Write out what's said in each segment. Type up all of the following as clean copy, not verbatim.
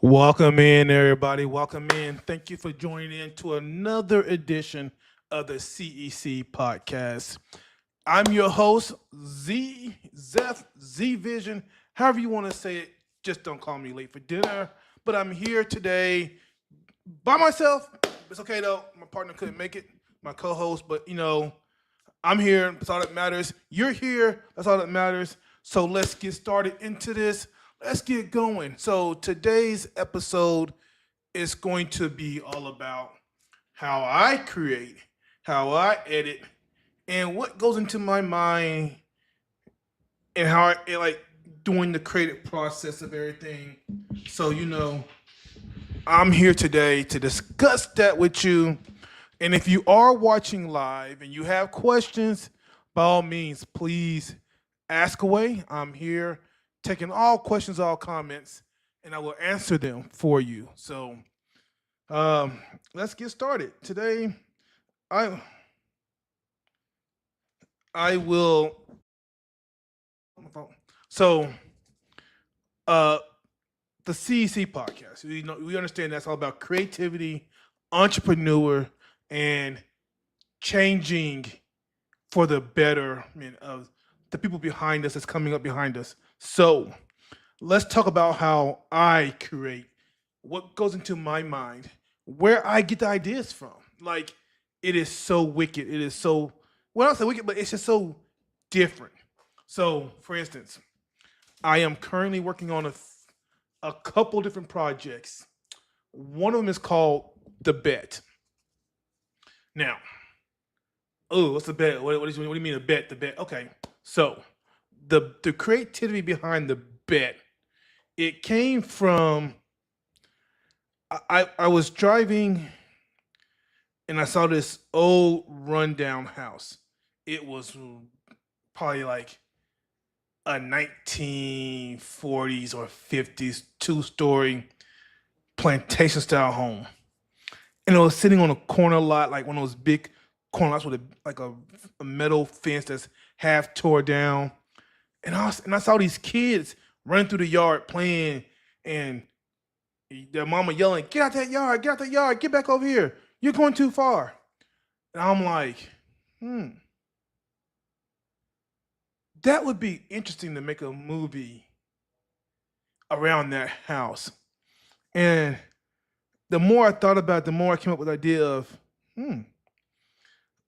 Welcome in, everybody. Welcome in. Thank you for joining in to another edition of the CEC podcast. I'm your host, Zeph, Z Vision, however you want to say it. Just don't call me late for dinner. But I'm here today by myself. It's okay though. My partner couldn't make it, my co-host, but I'm here. That's all that matters. You're here. That's all that matters. So let's get started into this. Let's get going. So today's episode is going to be all about how I create, how I edit, and what goes into my mind and how like doing the creative process of everything. So I'm here today to discuss that with you. And if you are watching live and you have questions, by all means, please ask away. I'm here taking all questions, all comments, and I will answer them for you. So um, let's get started. Today, I I will. So uh, the CEC podcast. We understand that's all about creativity, entrepreneur, and changing for the betterment of the people behind us that's coming up behind us. So let's talk about how I create, what goes into my mind, where I get the ideas from. Like it is so wicked. It is so well, I don't say wicked, but it's just so different. So, for instance, I am currently working on a couple different projects. One of them is called The Bet. Now, oh, what's the bet? What do you mean a bet? The bet. Okay, so the creativity behind the bet, it came from I was driving and I saw this old rundown house. It was probably like a 1940s or 50s two-story plantation style home, and it was sitting on a corner lot, like one of those big corner lots with a metal fence that's half tore down. And I saw these kids running through the yard playing, and their mama yelling, "Get out that yard! Get out that yard! Get back over here! You're going too far!" And I'm like, hmm, that would be interesting to make a movie around that house. And the more I thought about it, the more I came up with the idea of, hmm,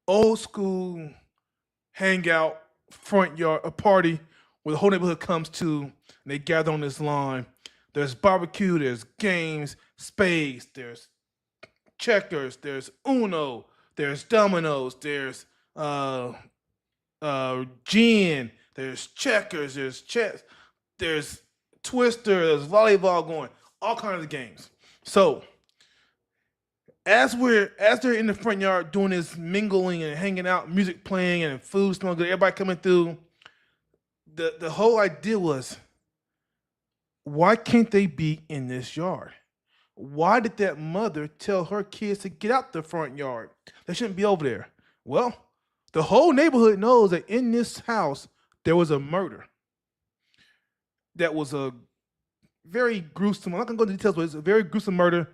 old school hangout front yard, a party where the whole neighborhood comes to and they gather on this lawn. There's barbecue, there's games, spades, there's checkers, there's Uno, there's dominoes, there's gin, there's checkers, there's chess, there's twister, there's volleyball going, all kinds of games. So as they're in the front yard doing this mingling and hanging out, music playing and food smelling good, everybody coming through, the whole idea was, why can't they be in this yard? Why did that mother tell her kids to get out the front yard? They shouldn't be over there. Well, the whole neighborhood knows that in this house there was a murder. That was a very gruesome. I'm not gonna go into details, but it's a very gruesome murder.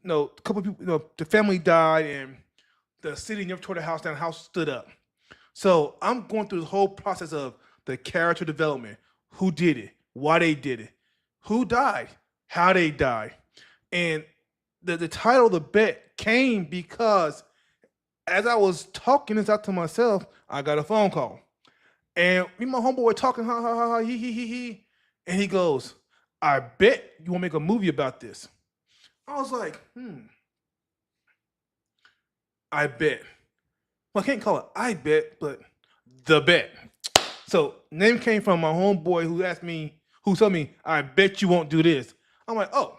A couple of people, the family died, and the city never tore the house down. The house stood up. So I'm going through the whole process of the character development. Who did it? Why they did it? Who died? How they died? And the title of the bet came because as I was talking this out to myself, I got a phone call. And me and my homeboy were talking, ha ha ha ha, he. And he goes, "I bet you want to make a movie about this." I was like, I bet. Well, I can't call it I bet, but the bet. So name came from my homeboy who told me, "I bet you won't do this." I'm like, "Oh,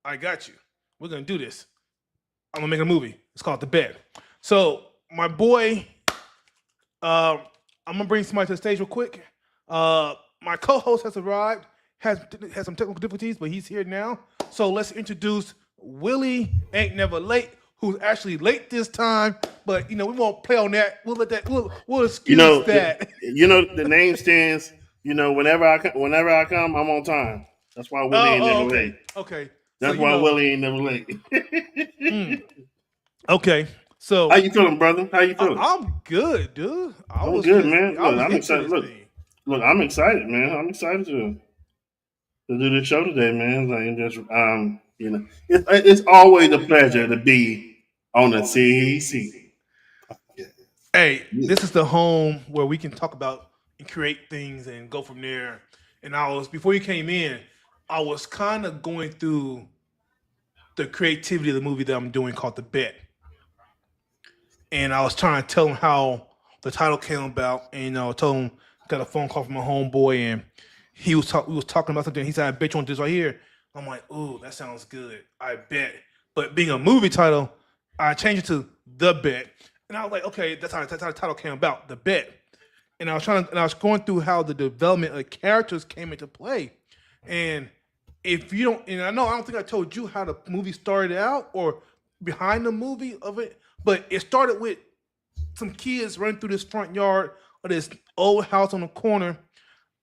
I got you. We're gonna do this. I'm gonna make a movie. It's called The Bet." So my boy, I'm gonna bring somebody to the stage real quick. My co-host has arrived, has some technical difficulties, but he's here now. So let's introduce Willie Ain't Never Late, who's actually late this time, but we won't play on that. We'll let that. We'll excuse that. The name stands. Whenever I come, I'm on time. That's why Willie ain't Oh, never okay, late. okay. So That's you why know, Willie ain't never late. okay. How So you feeling, brother? How you feeling? I'm good, dude. I'm good, man. I Look, was I'm into excited. this thing. Look, I'm excited, man. I'm excited to do this show today, man. Like, just it's always a pleasure to be on the CEC. Hey, this is the home where we can talk about and create things and go from there. And I was before you came in, I was kind of going through the creativity of the movie that I'm doing called The Bet, and I was trying to tell him how the title came about. And I told him got a phone call from my homeboy, and we was talking about something. He said, "I bet you want this right here." I'm like, "Ooh, that sounds good. I bet." But being a movie title, I changed it to The Bet, and I was like, "Okay, that's how the title came about, The Bet." And I was going through how the development of characters came into play, and if you don't, and I don't think I told you how the movie started out or behind the movie of it, but it started with some kids running through this front yard of this old house on the corner,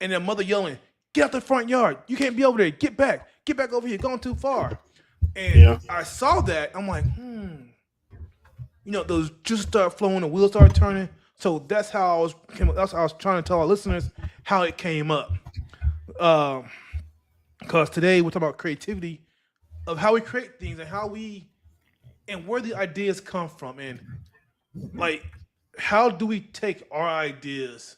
and their mother yelling, "Get out the front yard! You can't be over there! Get back over here! Going too far!" And Yeah, I saw that. I'm like, those juices start flowing, the wheels start turning. So that's how I was trying to tell our listeners how it came up. Because today we're talking about creativity of how we create things and and where the ideas come from, and like how do we take our ideas,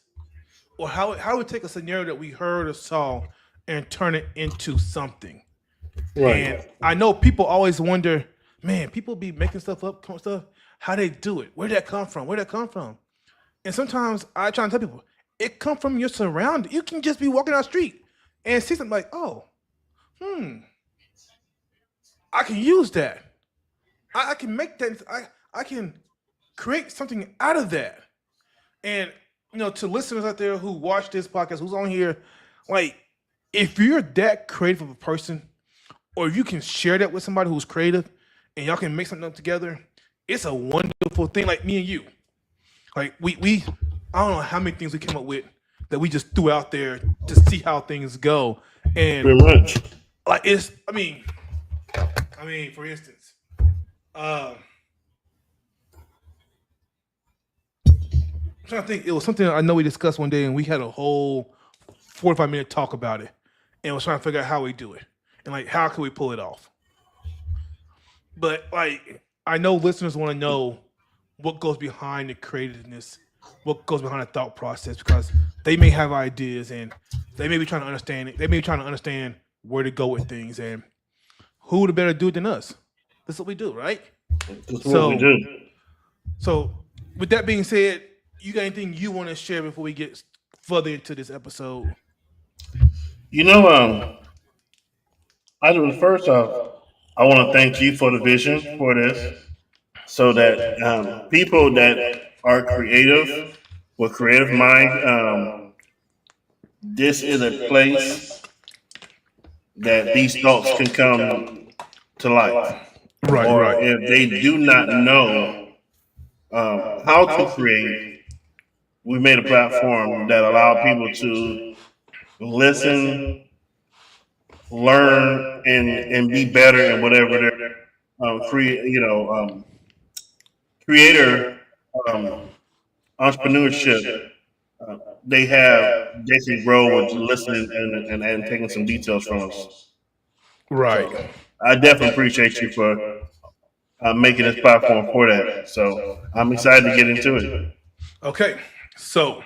or how do we take a scenario that we heard or saw and turn it into something. And right. I know people always wonder, man, people be making stuff up, stuff, how they do it, where did that come from, and sometimes I try to tell people it come from your surrounding. You can just be walking down the street and see something like, oh, I can use that. I can make that. I can create something out of that. And to listeners out there who watch this podcast, who's on here, like if you're that creative of a person, or if you can share that with somebody who's creative, and y'all can make something up together, it's a wonderful thing. Like me and you, like we I don't know how many things we came up with that we just threw out there to see how things go, and Pretty much. like I mean, for instance, um, I'm trying to think. It was something I know we discussed one day, and we had a whole 45-minute talk about it, and was trying to figure out how we do it, and like how can we pull it off. But like, I know listeners want to know what goes behind the creativeness, what goes behind the thought process, because they may have ideas and they may be trying to understand it. They may be trying to understand where to go with things, and who would better do it than us? That's what we do, right? That's what we So, do. so with that being said, you got anything you want to share before we get further into this episode? You know, I do first off. I want to thank you for the vision for this, so that people that are creative with creative mind, this is a place that these thoughts can come to life. Right, Or right. if they do not know how to create, we made a platform that allow people to listen, learn, and be better in whatever their creator um, entrepreneurship they have. They can grow with listening and taking some details from us. Right. So I definitely appreciate you for making this platform for that. So I'm excited to get into it. Okay. So,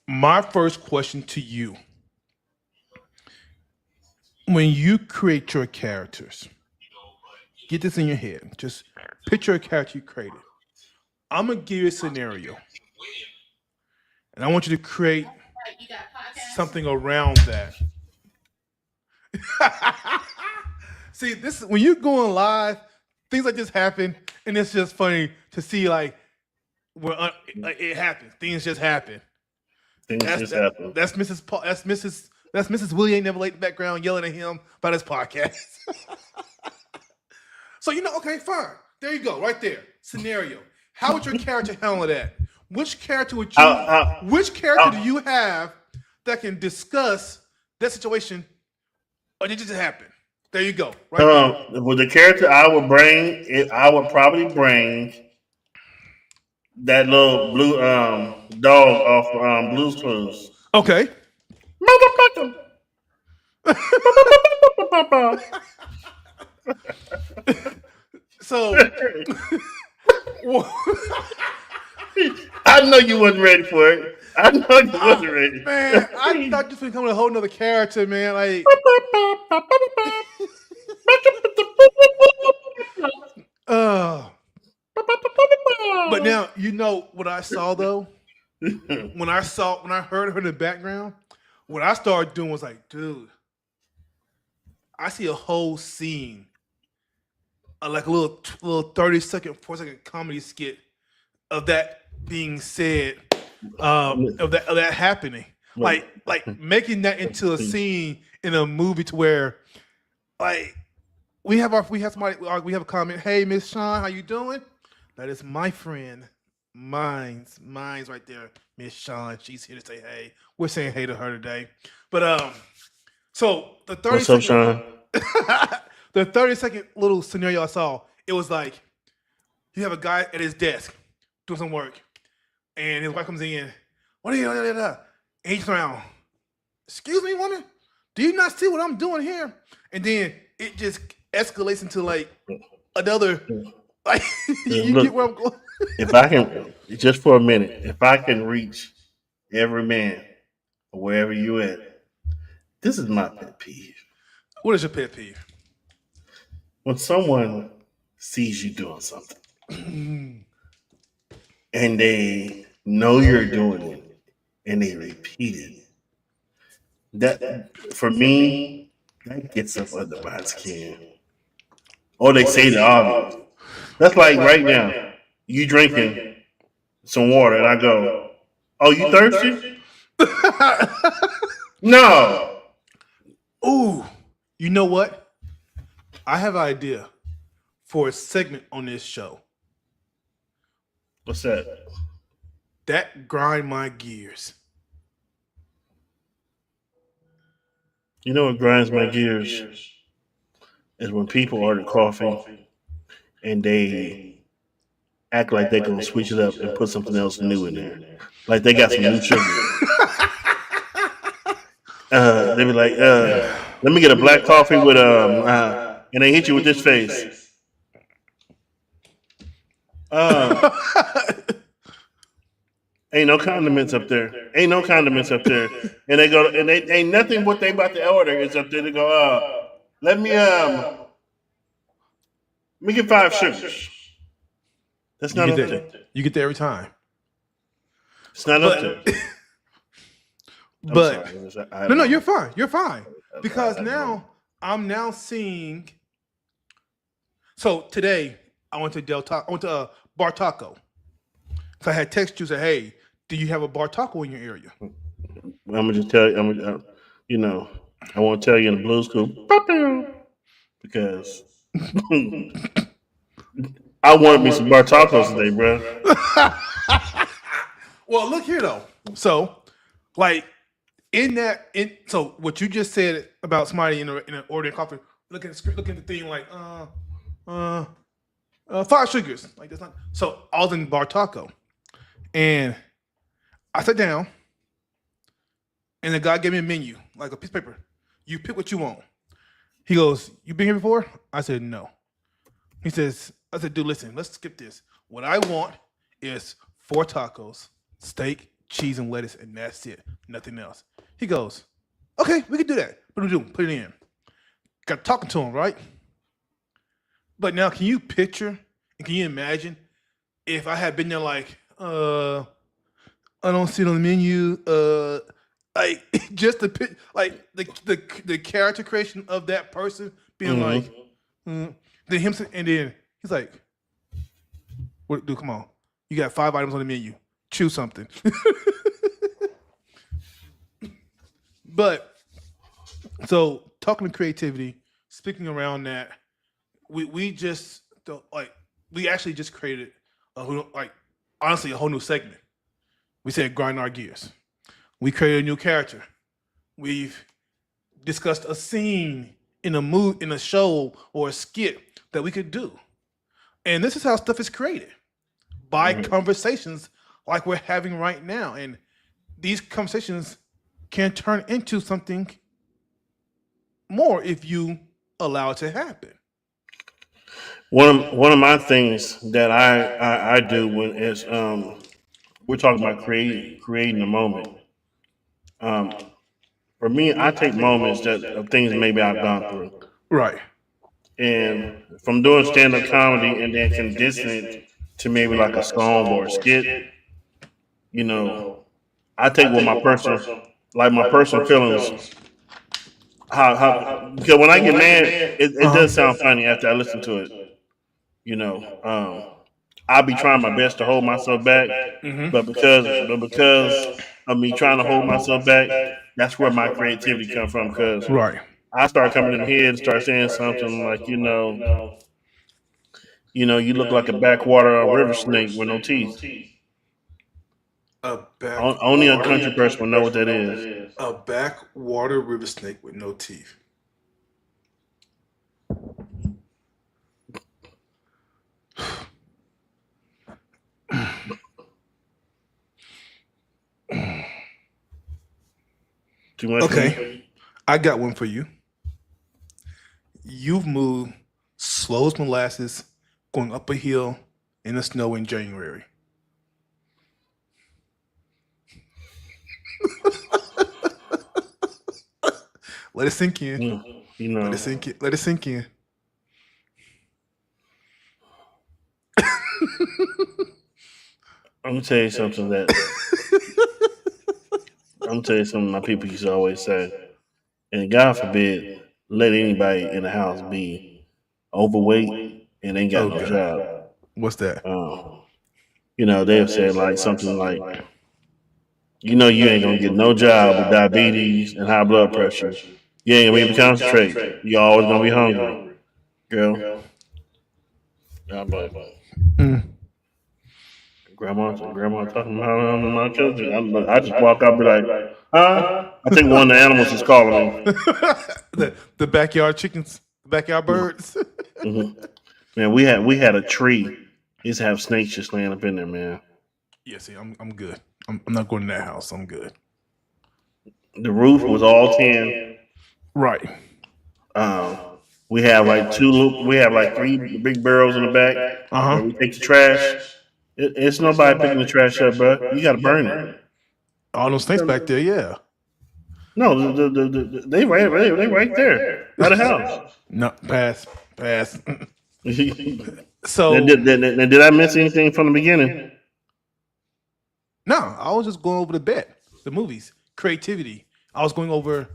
my first question to you: when you create your characters, get this in your head. Just picture a character you created. I'm gonna give you a scenario, and I want you to create something around that. See, this when you're going live, things like this happen, and it's just funny to see like it happens. Things just happen. Things That's just that, happen. that's Mrs. Paul. That's Mrs. Willie ain't never late in the background yelling at him about his podcast. So okay, fine. There you go, right there. Scenario. How would your character handle that? Which character would How, you? how, Which character do how, you have that can discuss that situation Or did it just happen? There you go. Right there. With the character I would bring, I would probably bring that little blue dog off Blue's Clues. Okay. Motherfucker. So I know you wasn't ready for it. I know you wasn't ready. man, I thought this was becoming a whole nother character, man. Like uh but now you know what I saw though? When I heard her in the background, what I started doing was like, dude, I see a whole scene, like a little 30-second, 4-second comedy skit of that being said, of that happening, like making that into a scene in a movie to where, like, we have somebody, we have a comment. Hey, Miss Sean, how you doing? That is my friend, mine's right there, Miss Sean. She's here to say hey. We're saying hey to her today, but so the 30 What's up, Sean? the 30-second little scenario I saw, it was like you have a guy at his desk doing some work, and his wife comes in. What are you doing? And he turns around. Excuse me, woman. Do you not see what I'm doing here? And then it just escalates into like another. Like you Look, get where I'm going. if I can, just for a minute, if I can reach every man, wherever you at, this is my pet peeve. What is your pet peeve? When someone sees you doing something and they know you're doing it and they repeat it, that for me, that gets up under my skin. Or they say the obvious. That's like right now, you drinking some water and I go, "Oh, you thirsty?" No. Ooh, you know what? I have an idea for a segment on this show. What's that? That grind my gears. You know what grinds my gears is when people order coffee and they act like they're gonna switch it up and put something else new in there. Like they got some new sugar. They be like, let me get a black coffee with and they hit you with this face. Ain't no condiments up there. Ain't no condiments up there. And they go and they ain't nothing what they about to order is up there. They go, let me get 5 sugars. That's not up there. You get there every time. It's not up there. But no, you're fine. You're fine. Because now I'm now seeing. So today I went to Bar Taco. So I had text you say, "Hey, do you have a Bar Taco in your area?" I'm gonna just tell you. I won't tell you in the Blues Clues because I wanted me some bar tacos today, bro. Well, look here though. So, like so what you just said about somebody in an ordering coffee, looking at the thing like 5 sugars, like that's not. So I was in Bar Taco, and I sat down, and the guy gave me a menu, like a piece of paper. You pick what you want. He goes, "You been here before?" I said, "No." I said, "Dude, listen, let's skip this. What I want is 4 tacos, steak, cheese, and lettuce, and that's it. Nothing else." He goes, "Okay, we can do that. What do we do? Put it in." Got talking to him, right? But now, can you picture and can you imagine if I had been there like, I don't see it on the menu, like just the like the character creation of that person being like, then him, and then he's like, "What, dude? Come on, you got 5 items on the menu. Choose something." But so talking to creativity, speaking around that, we just don't like. We actually just created honestly a whole new segment. We said grind our gears. We created a new character. We discussed a scene in a in a show or a skit that we could do. And this is how stuff is created by conversations like we're having right now. And these conversations can turn into something more if you allow it to happen. One of my things that I do when is we're talking about creating a moment. Um, for me, I take moments that of things maybe I've gone through, Right. and from doing stand up comedy and then condensing it to maybe like a song or a skit, you know, I take what my personal feelings. How because when I get mad, it does sound funny after I listen to it. You know, I'll be trying my best to hold myself back, but because of me trying to hold myself back, that's where my creativity comes from. Because Right. I start coming in my head and start saying something like, you look like a backwater river snake with no teeth. A Only a backwater, country person will know what that is. a backwater river snake with no teeth. Too much. Okay, I got one for you. You've moved slow as molasses going up a hill in the snow in January. Let it sink in. Let it sink in. Let it sink in. I'm gonna tell you something my people used to always say, and God forbid, let anybody in the house be overweight and ain't got no Okay. job. What's that? They've said like something like, you ain't gonna get no job with diabetes and high blood pressure. You ain't gonna be able to concentrate. You always gonna be hungry, girl. God bless. Grandma talking about my children. I just walk up and be like, huh? I think one of the animals is calling me. the backyard chickens, the backyard birds. Man, we had a tree. We used to have snakes just laying up in there, man. Yeah, see, I'm good. I'm not going to that house. I'm good. The roof was all tin. Right. We have like three big barrels in the back where we take the trash. It's nobody picking the trash up, bro. You got to burn it. All those snakes back there, yeah. No, they right there by the house. No, pass. So did I miss anything from the beginning? No, I was just going over the movies, creativity. I was going over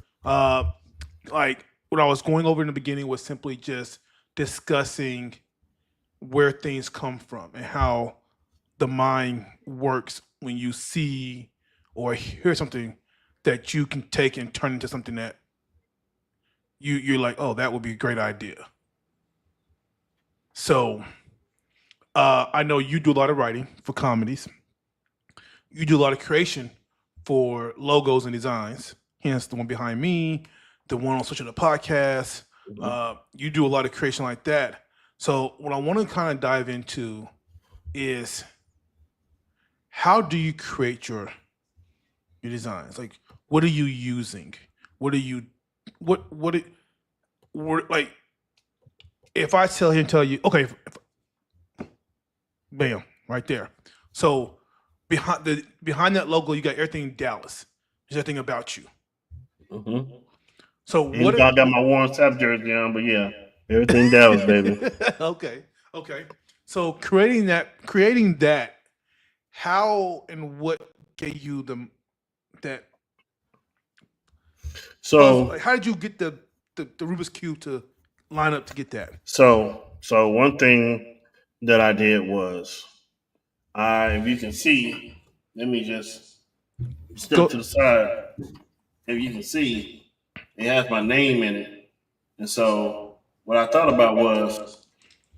like what I was going over in the beginning was simply just discussing where things come from and how the mind works when you see or hear something that you can take and turn into something that you're like, oh, that would be a great idea. So I know you do a lot of writing for comedies. You do a lot of creation for logos and designs. Hence the one behind me, the one on Switch the Podcast. You do a lot of creation like that. So what I want to kind of dive into is how do you create your designs? Like, what are you using? What like? If I tell you, okay, bam, right there. So behind that logo, you got everything Dallas. There's everything about you. So I got my Warren Sapp jersey on, but yeah, everything Dallas, baby. Okay. So creating that, how and what gave you that? So how did you get the Rubik's Cube to line up to get that? So one thing that I did was, if you can see, let me just step to the side. If you can see, it has my name in it, and so what I thought about was,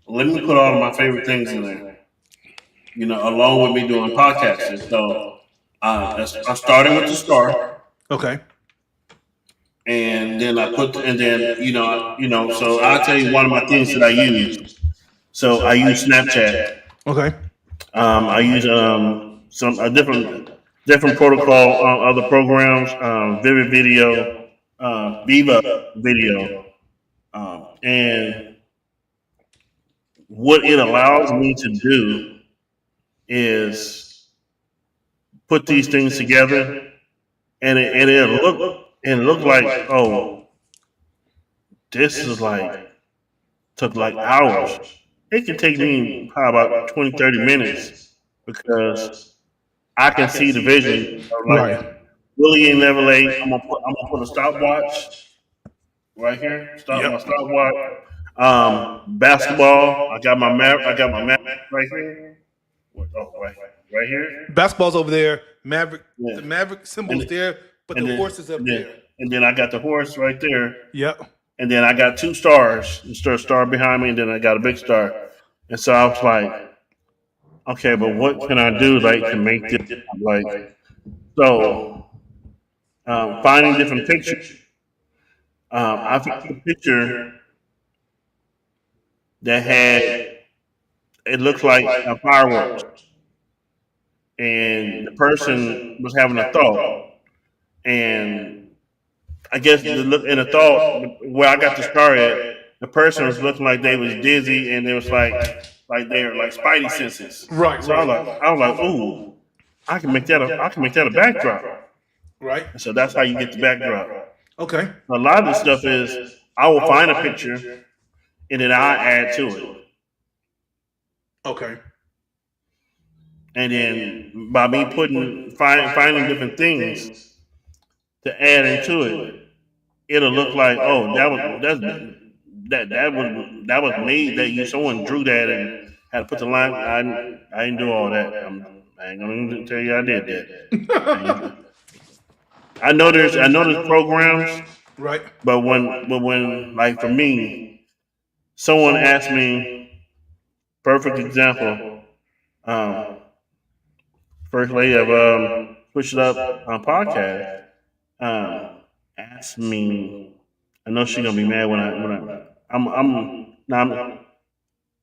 let me put all of my favorite things in there. Along with me doing podcasting. So I started with the star. Okay. and then I put, and then So I'll tell you one of my things that I use. So I use Snapchat. Okay. I use some a different protocol on other programs, Vivid Video, Viva Video, and what it allows me to do is put these things together, and it'll look like, oh, this is like took like hours. It can take me probably about 20, 30 minutes because I can see the vision of Right. like Willie ain't never late. I'm gonna put a stopwatch right here. Stop my Yep. stopwatch. Basketball. I got my map right here. Oh, right here. Basketball's over there. Maverick. Yeah. The Maverick symbol's And there, but the horse is up there. And then I got the horse right there. Yep. And then I got two stars. A star behind me, and then I got a big star. And so I was like, okay, but what can I do like to make this like so? Finding different pictures. I found a picture that had it looked like a fireworks, and the person was having a thought, and I guess the look in the thought where I got the star at, the person was looking like they was dizzy, and it was like they were like spidey senses. Right. So I was like, ooh, I can make that a backdrop. Right. So that's how you get the backdrop. Okay. A lot of the stuff is I will find a picture and then I add to it. Okay. And then by me finding different things to add into it, it'll look like, oh, that was made, that someone drew that and had to put the line. I didn't do all that. I ain't gonna tell you I did that. I know there's programs, Right. but when like for me, someone asked me, perfect example, first lady of Push It Up on podcast, asked me. I know she's gonna be mad when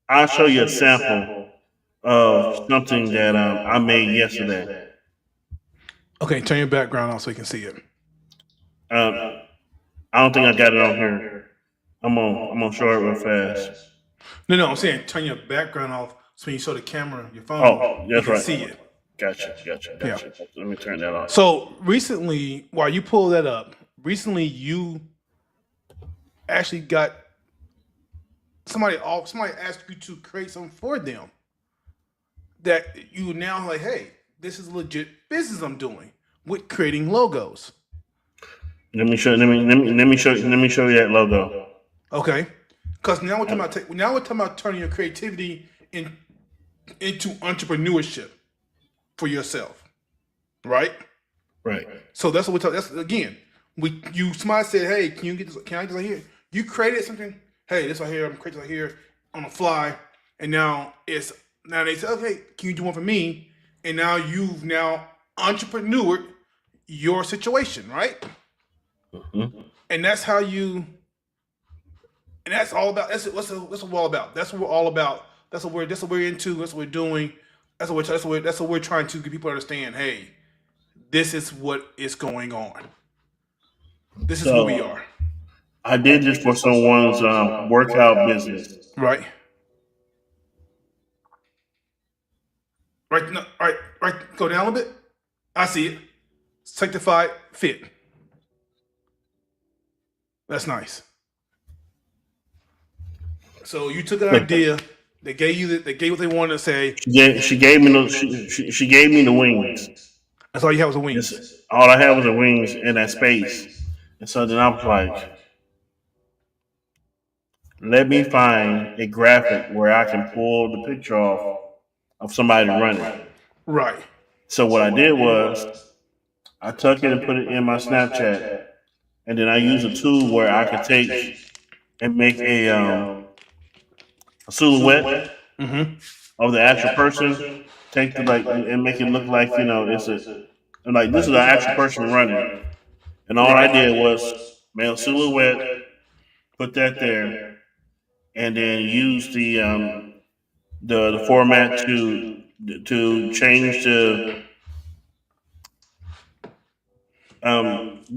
I'll show you a sample of something that I made yesterday. Okay. Turn your background on so you can see it. I don't think I got it on here. I'm gonna show it real fast. No, I'm saying turn your background off so when you show the camera, your phone, Oh, you that's can right. see it. Gotcha. Let me turn that off. So recently, while you pull that up, you actually got somebody asked you to create something for them that you now like, hey, this is legit business I'm doing with creating logos. Let me show you that logo. Okay, because now we're talking about turning your creativity into entrepreneurship for yourself, right? Right. So that's what we're talking. That's again, somebody said, hey, can you get this? Can I get this right here? You created something. Hey, this right here. I'm creating right here on the fly, and now they say, okay, can you do one for me? And now you've entrepreneured your situation, right? Mm-hmm. And that's how you. And that's all about. That's what we're all about. That's what we're all about. That's what we're into. That's what we're doing. That's what we're trying to get people to understand. Hey, this is what is going on. This is who we are. I did this for someone's workout business. Right. Right. No, right. Go down a little bit. I see it. Sanctified Fit. That's nice. So you took an idea. They gave what they wanted to say. She gave me the wings. That's all you had was the wings. All I had was the wings in that space. And so then I was like, let me find a graphic where I can pull the picture off of somebody running. Right. So what I did was I took it and put it in my Snapchat, and then I used a tool where I could take and make a silhouette of the actual person. Take the and make it look like it's this is an actual person running. And all I did was male silhouette, put that there, and then use the format to change the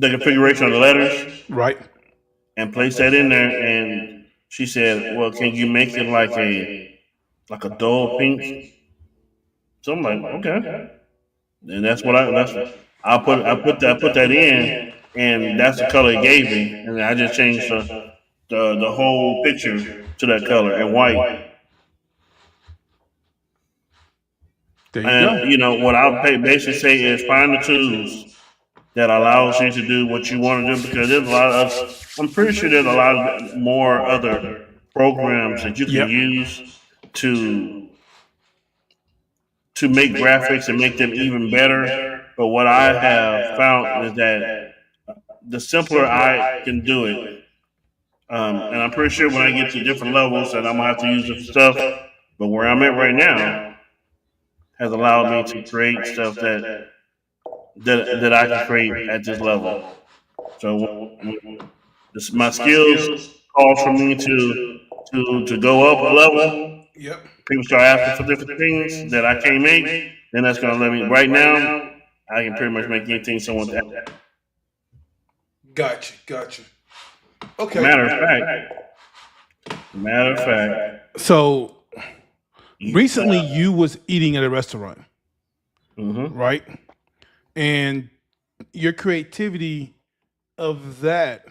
configuration of the letters Right. and place that in there. And she said, "Well, can you make it like a dull pink?" So I'm like, "Okay." And that's what I put that in, and that's the color it gave me. And I just changed the whole picture to that color and white. There you And go. what basically say is find the tools that allows you to do what you want to do, because there's a lot of I'm pretty sure there's a lot of more other programs that you can Yep. use to to make graphics and make them even better. But what I have found is that the simpler I can do it, and I'm pretty sure when I get to different levels that I'm gonna have to use different stuff. But where I'm at right now has allowed me to create stuff that I can create at this level. So my skills calls for me to go up a level. Yep. People start asking for different things that I can't make, then that's gonna let me. Right now, I can pretty much make anything someone. Gotcha. Gotcha. Okay. Matter of fact, matter of fact, So you, recently you was eating at a restaurant, mhm. right? And your creativity of that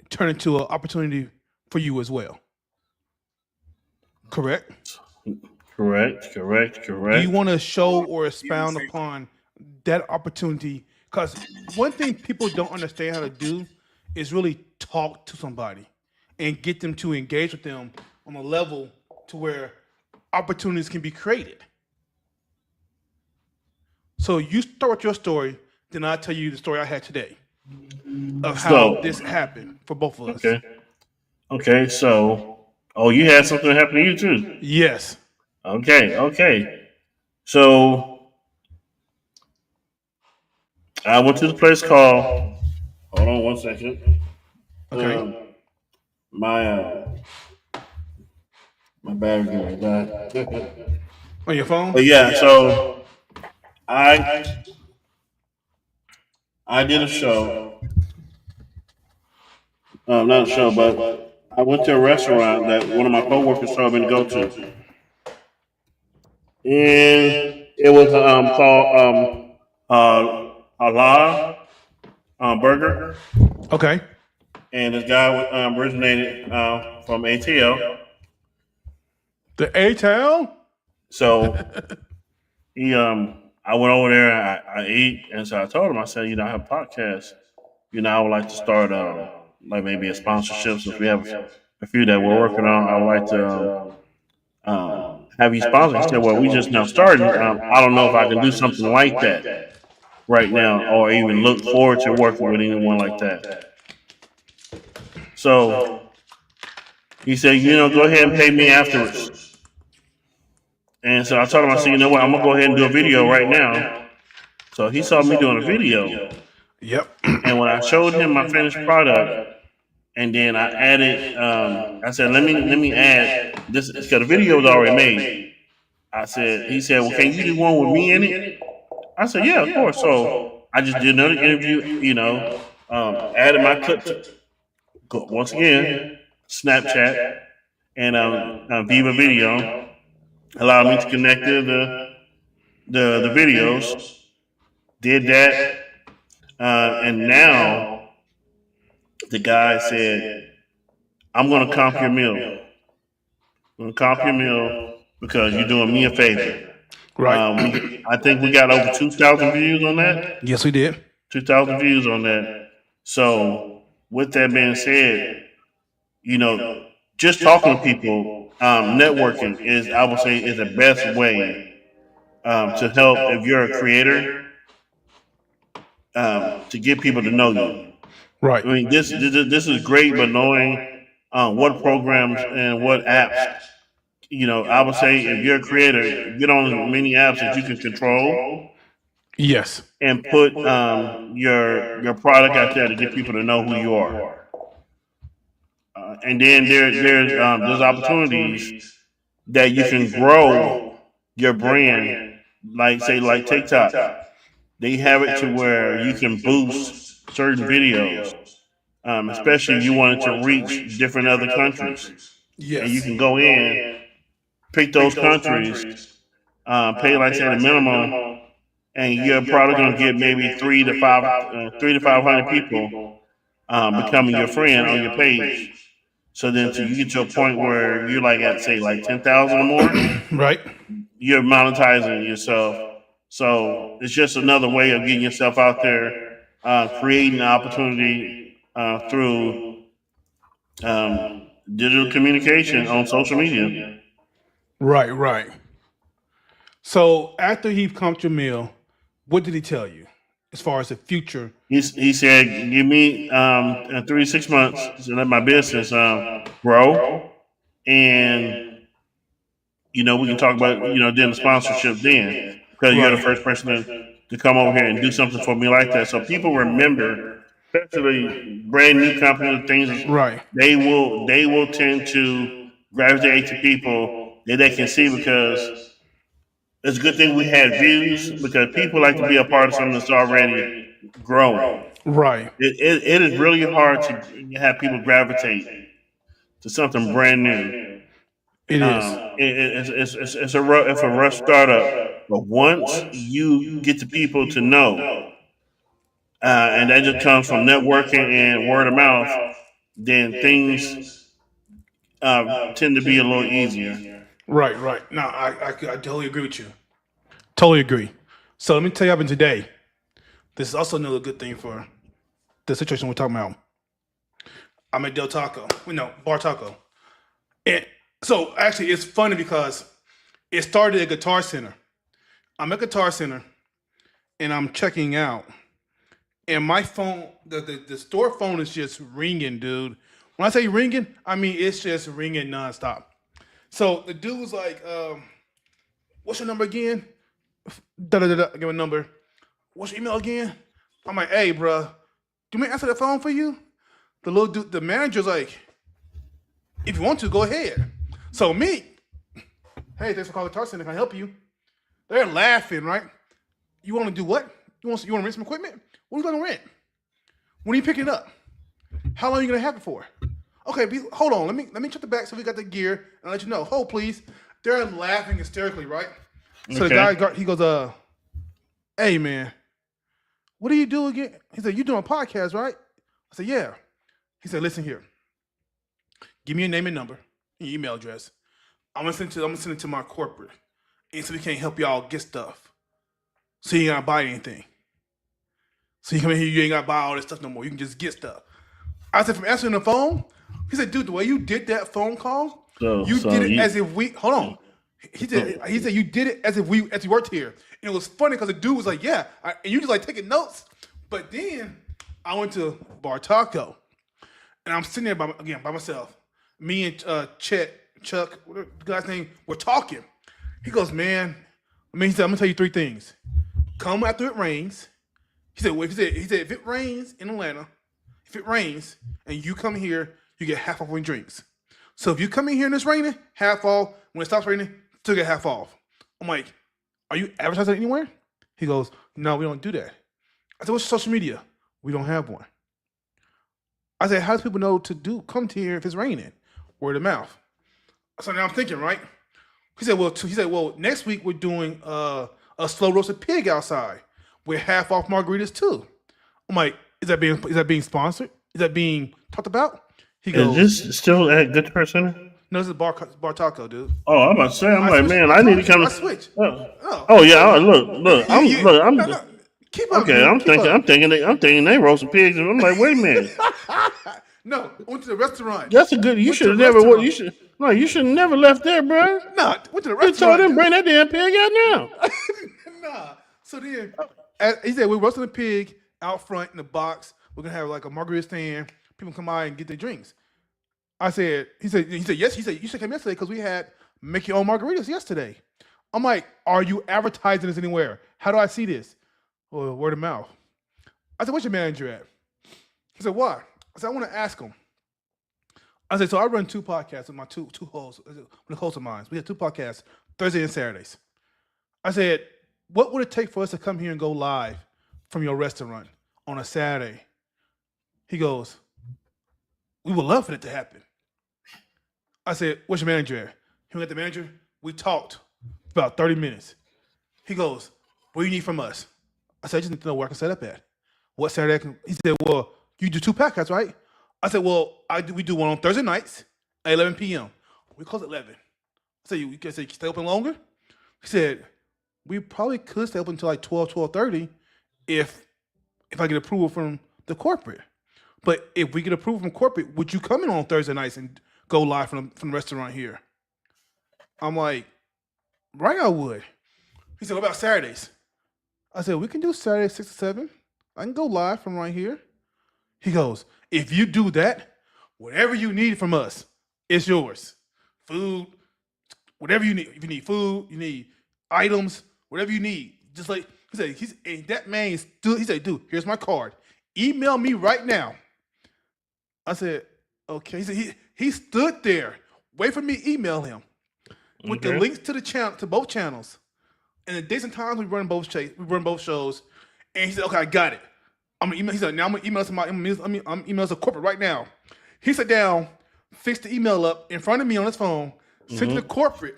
turned into an opportunity for you as well. Correct? Correct, Do you want to show or expound upon that opportunity? Because one thing people don't understand how to do is really talk to somebody and get them to engage with them on a level to where opportunities can be created. So you start with your story, then I'll tell you the story I had today of how So, this happened for both of us. okay, okay. So, oh, you had something happen to you too. Yes. Okay, okay. So I went to the place called. Hold on one second. Okay. Um, my my battery gonna die. On your phone? But yeah, so I I did a show. Not a show, but I went to a restaurant that one of my coworkers told me to go to, and it was called Allah Burger, Okay. and this guy originated from ATL. The A Town? So he I went over there, I ate, and so I told him, I said, I have a podcast. I would like to start like maybe a sponsorship, since we have a few that we're working on. I would like to have you sponsor. He said, well, we just now starting. I don't know if I can do something like that right now, or even look forward to working with anyone like that. So he said, go ahead and pay me afterwards. And so I told him, I said, you know what, I'm gonna go ahead and do a video right now. So he saw me doing a video, Yep. and when I showed him my finished product, and then I added, I said, let me add this because the video was already made. He said, well, can you do one with me in it? I said, yeah, of course. So I just did another interview, added my clip to, once again, Snapchat and Viva Video allowed me to connect the videos. Did that, and now the guy said, I'm going to comp your meal. I'm going to comp your meal because you're doing me a favor. Right. I think we got over 2,000 views on that. Yes, we did. 2,000 views on that. So, with that being said, just talking to people, networking is, I would say, is the best way to help if you're a creator, to get people to know you. Right. I mean, this is great, but knowing what programs and what apps, I would say if you're a creator, get on many apps that you can control Yes. and put your product out there to get people to know who you are. And then there's opportunities that you can grow your brand, like say like TikTok. They have it to where you can boost certain videos, especially if you wanted to reach different other countries, and you Yes. can go in, pick those countries, pay like say the minimum, and you're probably going to get maybe 3 to 500 people becoming your friend on your page. So then, till you get to a point where you're like at say like 10,000 or more, Right. you're monetizing yourself. So it's just another way of getting yourself out there, creating an opportunity through digital communication on social media. Right. Right. So after he pumped your meal, what did he tell you as far as the future? He said, "Give me 3 to 6 months to let my business grow, and we can talk about doing the sponsorship then because you're the first person to come over here and do something for me like that. So people remember, especially brand new companies and things, Right. they will tend to gravitate to people that they can see because it's a good thing we had views because people like to be a part of something that's already growing. Right. It is really hard to have people gravitate to something brand new. It is. It's a rough startup, but once you get the people to know, and that just comes from networking and word of mouth, then things tend to be a little easier. Right. Right. No, I totally agree with you. Totally agree. So let me tell you what happened today. This is also another good thing for the situation we're talking about. I'm at Del Taco. No, Bar Taco. And so actually it's funny because it started at Guitar Center. I'm at Guitar Center and I'm checking out. And my phone, the store phone is just ringing, dude. When I say ringing, I mean it's just ringing nonstop. So the dude was like, what's your number again? Da da da da. Give me a number. What's your email again? I'm like, hey, bruh, do me answer the phone for you? The little dude, the manager's like, if you want to, go ahead. So me, hey, thanks for calling Guitar Center. Can I help you? They're laughing, right? You want to do what? You want to rent some equipment? What are you going to rent? When are you picking it up? How long are you going to have it for? Okay, hold on. Let me check the back so we got the gear and I'll let you know. Hold, please. They're laughing hysterically, right? So the guy, he goes, hey, man, what do you do again? He said, you doing a podcast, right? I said, yeah. He said, listen here. Give me your name and number, your email address. I'm gonna send it to my corporate. And so we can't help y'all get stuff. So you ain't gotta buy anything. So you come in here, you ain't gotta buy all this stuff no more. You can just get stuff. I said, from answering the phone, he said, dude, the way you did that phone call, you did it as if we hold on. He said you did it as if we worked here. And it was funny because the dude was like, yeah, and you just like taking notes. But then I went to Bar Taco and I'm sitting there by myself. Me and Chuck, whatever the guy's name, we're talking. He goes, man, he said, I'm gonna tell you 3 things. Come after it rains. He said, if it rains in Atlanta, if it rains and you come here, you get half off on drinks. So if you come in here and it's raining, half off. When it stops raining, still get half off. I'm like, are you advertising anywhere? He goes, no, we don't do that. I said, what's your social media? We don't have one. I said, how do people know to come to here if it's raining? Word of mouth. So now I'm thinking, right? He said, well, next week we're doing a slow roasted pig outside with half off margaritas too. I'm like, is that being sponsored? Is that being talked about? He goes, is this still at Guitar Center? no, this is Bar Taco, dude. Oh, I'm about to say, I'm like, man, I need to come. I switch. Oh yeah, look, I'm No, keep up, okay. dude, I'm keep up. thinking they roasting pigs. I'm like, wait a minute, No, I went to the restaurant. that's a good. You Went to should have the never. restaurant. You should have never left there, bro. Nah, went to the You restaurant. told them dude. bring that damn pig out now. Nah. So then he said we're roasting a pig out front in the box. We're gonna have like a margarita stand. People come by and get their drinks. I said, he said yes. He said you should come yesterday because we had make your own margaritas yesterday. I'm like, are you advertising this anywhere? How do I see this? Well, word of mouth. I said, where's your manager at? He said, why? I said, I want to ask him. I said, so I run two podcasts with my two hosts, the hosts of mine. We have two podcasts, Thursday and Saturdays. I said, what would it take for us to come here and go live from your restaurant on a Saturday? He goes, we would love for it to happen. I said, where's your manager at? He went at the manager. We talked for about 30 minutes. He goes, what do you need from us? I said, I just need to know where I can set up at. What Saturday? He said, well, you do two podcasts, right? I said, well, we do one on Thursday nights at 11 p.m. We close at 11. I said, you can stay open longer? He said, we probably could stay open until like 12, 12:30 if I get approval from the corporate. But if we get approval from corporate, would you come in on Thursday nights and go live from the restaurant here? I'm like, right, I would. He said, what about Saturdays? I said, we can do Saturdays 6 to 7. I can go live from right here. He goes, if you do that, whatever you need from us, it's yours. Food, whatever you need. If you need food, you need items, whatever you need. Just like he said, and that man stood. He said, dude, here's my card. Email me right now. I said, okay. He said he stood there, wait for me to email him with the links to the channel, to both channels, and the days and times we run both shows. And he said, okay, I got it. I'm gonna email. He said, now I'm gonna email somebody. I'm emailing the corporate right now. He sat down, fixed the email up in front of me on his phone, sent to the corporate.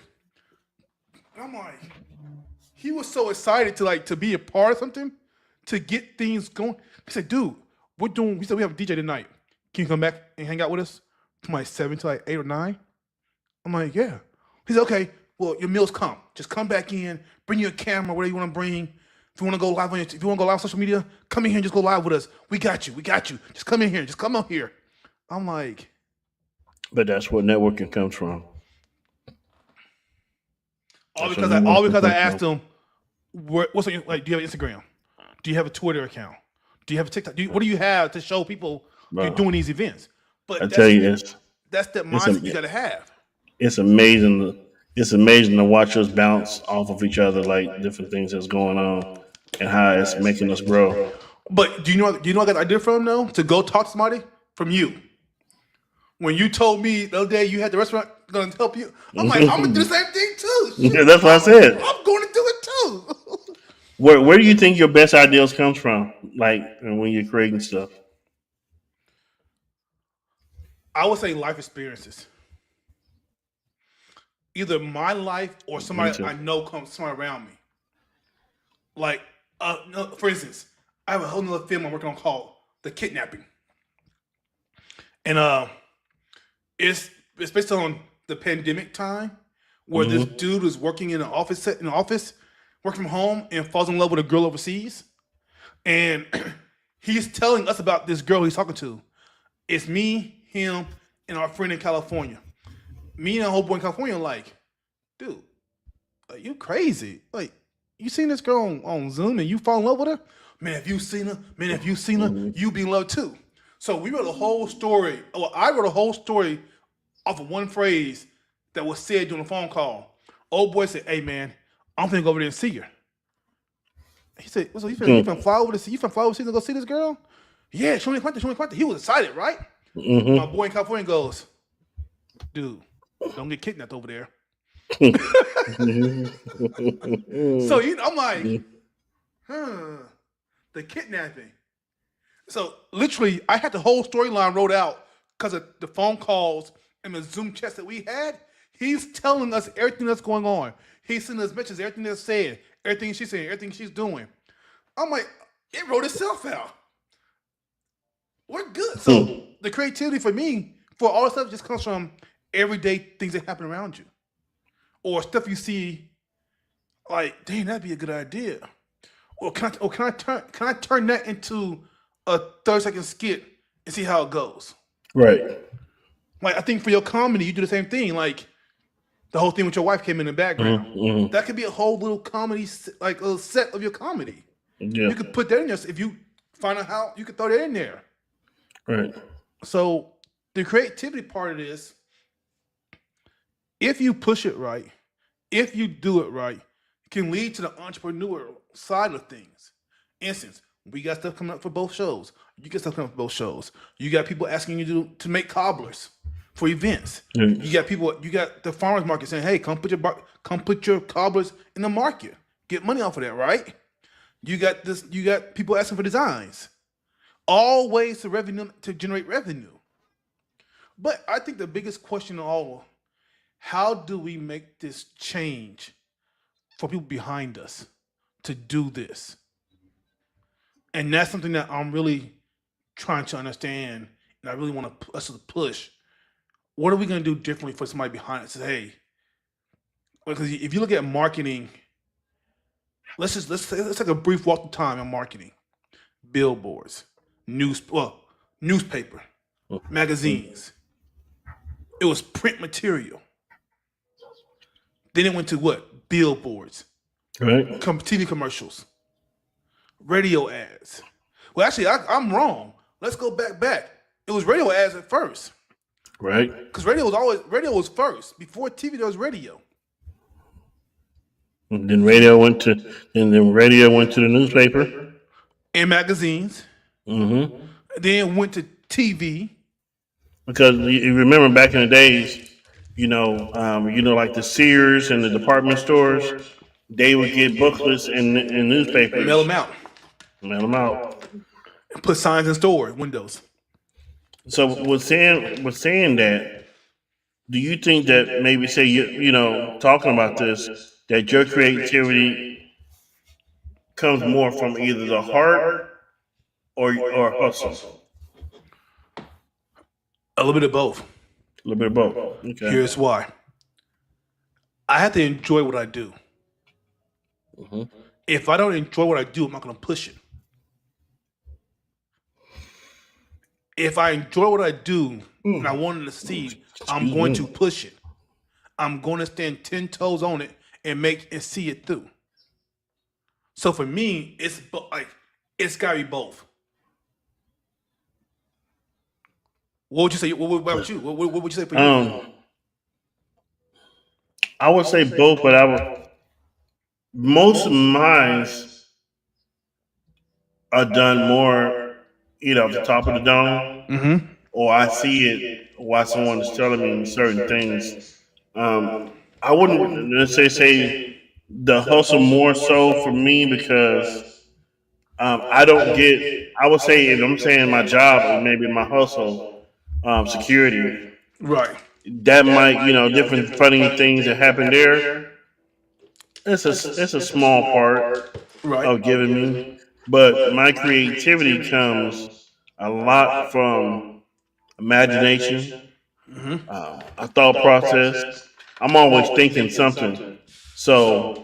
And I'm like, he was so excited to be a part of something, to get things going. He said, dude, we said we have a DJ tonight. Can you come back and hang out with us from like 7 to like 8 or 9? I'm like, yeah. He said, okay, well, your meals come. Just come back in, bring your camera, whatever you want to bring. If you want to go live on social media, come in here and just go live with us. We got you. Just come in here. Just come out here. I'm like, but that's where networking comes from. All because I asked him, what's on your, like? Do you have an Instagram? Do you have a Twitter account? Do you have a TikTok? What do you have to show people you're doing these events? But I tell you, that's the mindset you got to have. It's amazing. It's amazing to watch us bounce off of each other, like different things that's going on, and how it's making us grow. But do you know what I got the idea from though? To go talk to somebody from you. When you told me the other day you had the restaurant going to help you, I'm like, I'm gonna do the same thing too. Yeah, that's what I said. I'm going to do it too. Where do you think your best ideas comes from? Like when you're creating stuff? I would say life experiences. Either my life or somebody I know somebody around me. Like, for instance, I have a whole nother film I'm working on called The Kidnapping. And it's based on the pandemic time where this dude was working in an office, working from home, and falls in love with a girl overseas. And he's telling us about this girl he's talking to. It's me, him, and our friend in California. Me and a whole boy in California are like, dude, like, you crazy. Like, you seen this girl on Zoom and you fall in love with her? Man, if you seen her, you be in love too. So we wrote a whole story. Well, I wrote a whole story off of one phrase that was said during a phone call. Old boy said, hey man, I'm finna go over there and see her. He said, so you finna fly over overseas and go see this girl? Yeah, show me Quanta. He was excited, right? My boy in California goes, dude, don't get kidnapped over there. So I'm like, the kidnapping. So literally, I had the whole storyline wrote out because of the phone calls and the Zoom chats that we had. He's telling us everything that's going on. He's sending us messages, everything that's said, everything she's saying, everything she's doing. I'm like, it wrote itself out. We're good. So the creativity for me, for all this stuff, just comes from everyday things that happen around you. Or stuff you see, like, dang, that'd be a good idea. Or can I turn that into a 30-second skit and see how it goes? Right. Like, I think for your comedy, you do the same thing. Like, the whole thing with your wife came in the background. That could be a whole little comedy, like a set of your comedy. Yeah. You could put that in there. If you find out how, you could throw that in there. Right. So the creativity part of this, if you push it right, if you do it right, it can lead to the entrepreneurial side of things. Instance, we got stuff coming up for both shows. You got stuff coming up for both shows. You got people asking you to make cobblers for events. You got people. You got the farmers market saying, "Hey, come put your cobblers in the market. Get money off of that, right?" You got this. You got people asking for designs. All ways to generate revenue. But I think the biggest question of all, how do we make this change for people behind us to do this? And that's something that I'm really trying to understand, and I really want us to push. What are we going to do differently for somebody behind us? Hey, because if you look at marketing, let's take a brief walk through time in marketing. Billboards, newspaper, magazines. It was print material. Then it went to what? Billboards, Right. TV commercials, radio ads. Well, actually, I'm wrong. Let's go back. It was radio ads at first, Right. because radio was first. Before TV, there was radio. And then radio went to the newspaper. And magazines. Mm-hmm. Then went to TV. Because you remember back in the days, like the Sears and the department stores, they would get booklets in newspapers. Mail them out. Mail them out. And put signs in store windows. So with saying that, do you think that maybe say talking about this, that your creativity comes more from either the heart or hustle? A little bit of both. A little bit of both. Okay. Here's why. I have to enjoy what I do. Mm-hmm. If I don't enjoy what I do, I'm not going to push it. If I enjoy what I do and I want to succeed, I'm going to push it. I'm going to stand 10 toes on it and see it through. So for me, it's got to be both. What would you say? What about you? What would you say for you? I would say both, but most of mine are done more, off the top of the dome, Mm-hmm. or I see it while someone is telling me certain things. I wouldn't necessarily say the hustle more so for me because I don't get. I would say if I'm saying my job or maybe my hustle. Security, Right. that might, different funny things that happen there. It's a small part of giving me, but my creativity comes a lot from imagination, a thought process. I'm always thinking something, so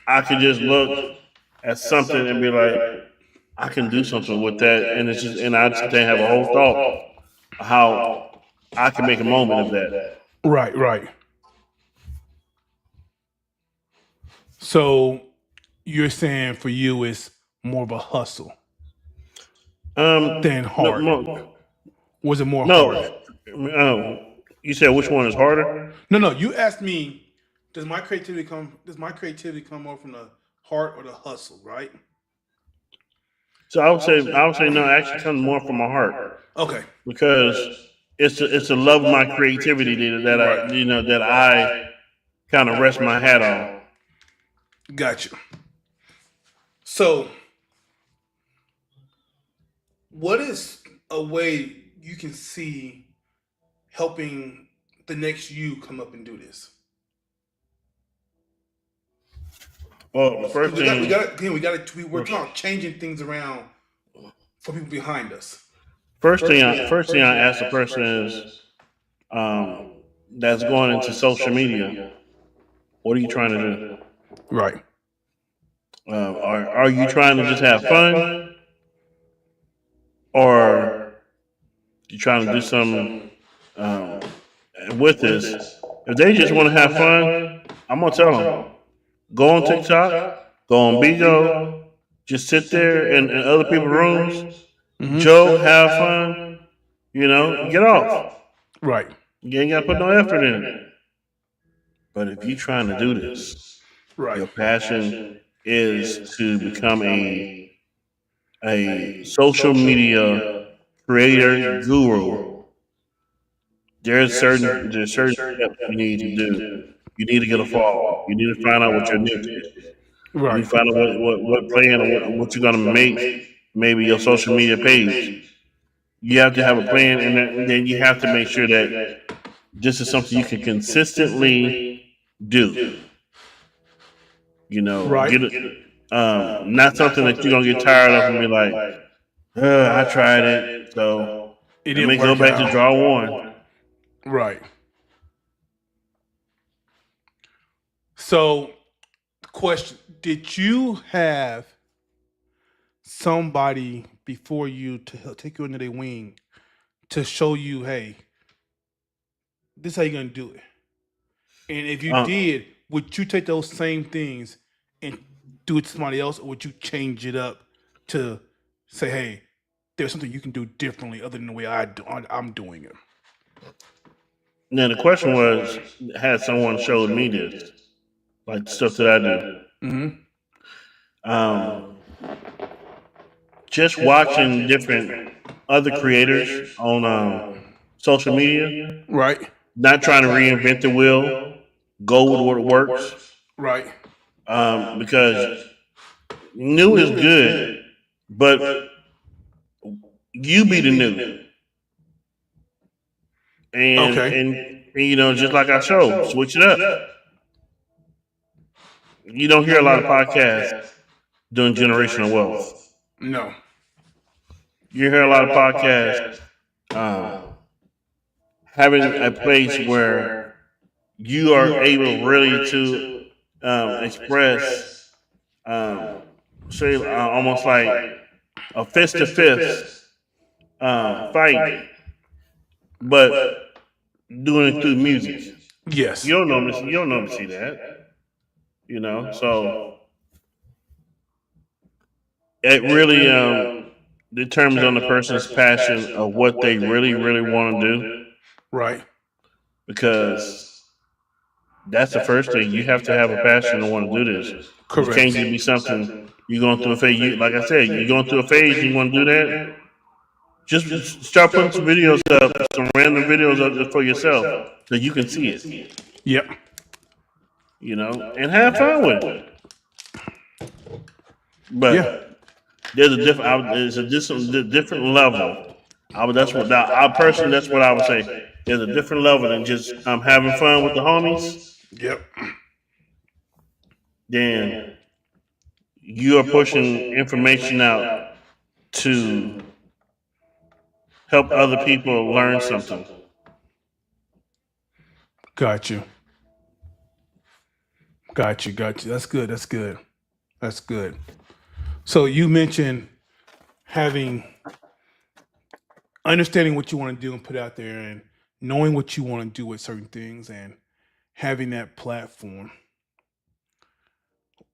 I can just look at something and be like, I can do something with that, and I just didn't have a whole thought. How I can make a moment of that. Right. So you're saying for you it's more of a hustle than hard. Was it more hard? You said which one is harder? No. You asked me, does my creativity come more from the heart or the hustle, right? So I would say no, it actually comes more from my heart. Okay. Because it's a love of my creativity that I kind of rest my hat on. Gotcha. So, what is a way you can see helping the next you come up and do this? Well, the first thing we're talking about changing things around for people behind us. First thing I ask the person is, that's going into social media. What are you trying to do? Right. Are you trying to just have fun, or you trying to do something with this? If they just want to have fun, I'm gonna tell them, go on TikTok, go on Bigo, just sit there in other people's rooms. Mm-hmm. Joe, have fun, get off. Right. You ain't got to put no effort in it. But if you're trying to do this, right, your passion is to become a a social media creator guru, there's certain steps you need to do. You need to get a follow. You need to find out what your niche is. You need Right. to find out what plan or what you're gonna make maybe your social media page. You have to have a plan, and then you have to make sure that this is something you can consistently do. Right. Get it. Not something that you're gonna get tired of and be like, I tried it, so It let didn't me go work back to out. draw one. Right. So, question: did you have somebody before you to take you under their wing to show you, hey, this is how you're gonna do it? And if you Um, did, would you take those same things and do it to somebody else, or would you change it up to say, hey, there's something you can do differently other than the way I'm doing it? Now the question was, had someone showed me this, like the stuff that I do? Mm-hmm. Um, just watching different other creators on social media, Right. not trying to reinvent the wheel, go with what works. Right. Because new is good, but you be the new, and just like I show, switch it up. You don't hear a lot of podcasts doing generational wealth. No. You hear a lot of podcasts um, having a place where you are able really to express, say, almost like a fist to fist fight, but doing it through music. Yes. You don't normally see that, So it really determines on the person's passion of what they really, really want to do, Right. because that's the first thing. You have to have a passion to want to do this. It can't Correct. just be something you're going through a phase. Like I said, you're going through a phase. You want to do that. Just start putting some videos up, some random videos up for yourself, so you can see it. Yep. And have fun with it. Yeah. But there's a different. There's a different level. I personally, that's what I would say. There's a different level than just having fun with the homies. Yep. Then you are pushing information out to help other people learn something. Got you. Got you. Got you. That's good. That's good. That's good. So you mentioned understanding what you want to do and put out there, and knowing what you want to do with certain things, and having that platform.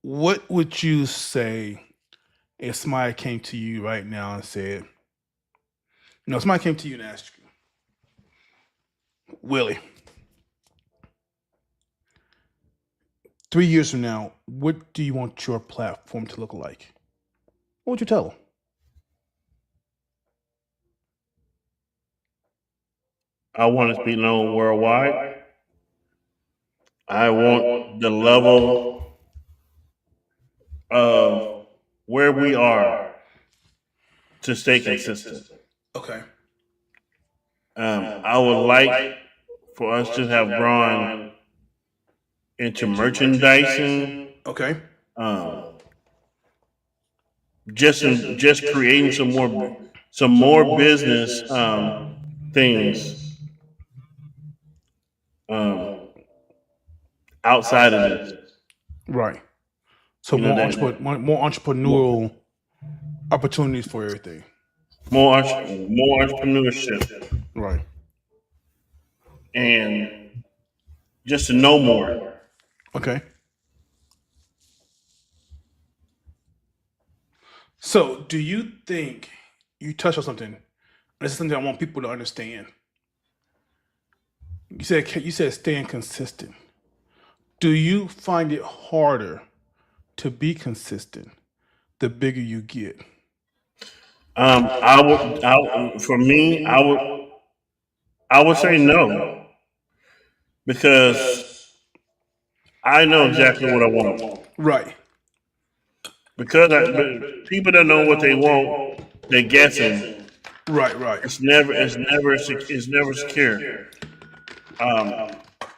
What would you say if somebody came to you right now and said, somebody came to you and asked you, Willie, 3 years from now, what do you want your platform to look like? What would you tell them? I want it to be known worldwide. I want the level of where we are to stay consistent. Okay. I would like for us to have grown into merchandising. Okay. Just creating some more business things outside of this. Right. So more entrepreneurial opportunities for everything. More entrepreneurship, Right. and just to know more. Okay. So do you think you touched on something? This is something I want people to understand. You said staying consistent. Do you find it harder to be consistent the bigger you get? For me, I would say no because I know exactly what I want. Right. But people that know what they want, they're guessing. Right. Right. It's never secure. Um,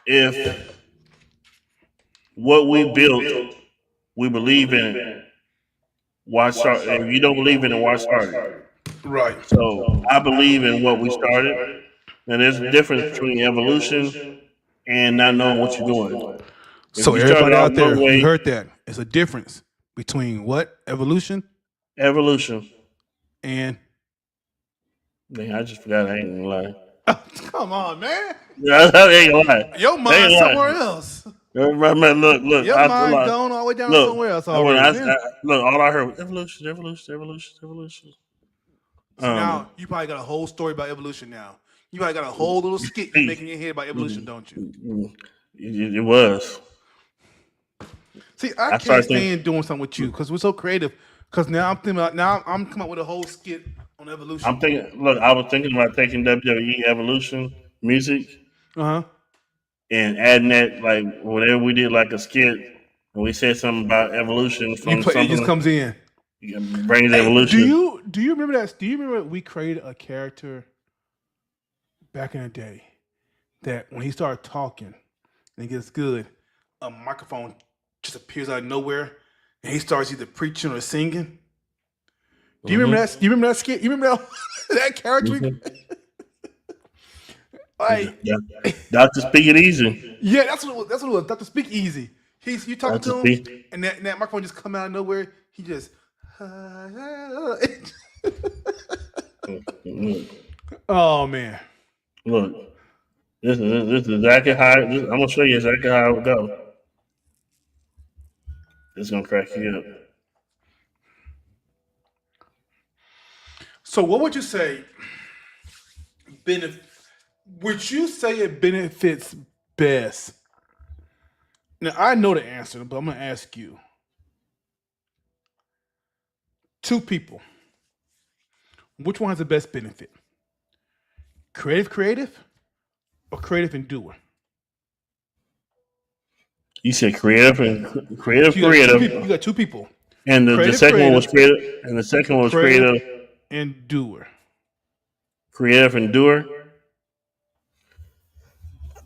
if what we built, we believe in it. Why start? If you don't believe in it, why start it? Right. So I believe in what we started. And there's a difference between evolution and not knowing what you're doing. If So you started everybody off out one there, you way, heard that. It's a difference between what evolution evolution. and. Dang, I just forgot. I ain't gonna lie. Come on, man. I ain't gonna lie. Your I ain't mind gonna somewhere lie. else. Man, look. Your mind gone all the way down Look. somewhere else I, when already, man. look, all I heard was evolution. So now you probably got a whole story about evolution now. You probably got a whole little skit you making in your head about evolution, don't you? It was. See, I can't started stand doing something with you because we're so creative. Because now I'm thinking about I'm coming up with a whole skit on evolution. I'm thinking. Look, I was thinking about taking WWE Evolution music Uh huh. and adding that, like whenever we did like a skit and we said something about evolution from It something, just comes in. brings Hey, evolution. do you remember that? Do you remember we created a character back in the day that when he started talking and it gets good, a microphone just appears out of nowhere and he starts either preaching or singing? Do you remember that? Do you remember that skit? You remember that character? Like, Doctor Speak It Easy. yeah, that's what it was. That's what it was. Dr. Speak Easy. You talking Dr. to him, Speak. and that microphone just come out of nowhere. He just. Oh man. Look, this is exactly how. I'm gonna show you exactly how it would go. It's gonna crack you up. So what would you say? Would you say it benefits best? Now I know the answer, but I'm gonna ask you. Two people. Which one has the best benefit? Creative, or creative and doer? You said creative and creative. You got two people. And the second one was creative, creative. And the second one was creative and doer. creative and doer.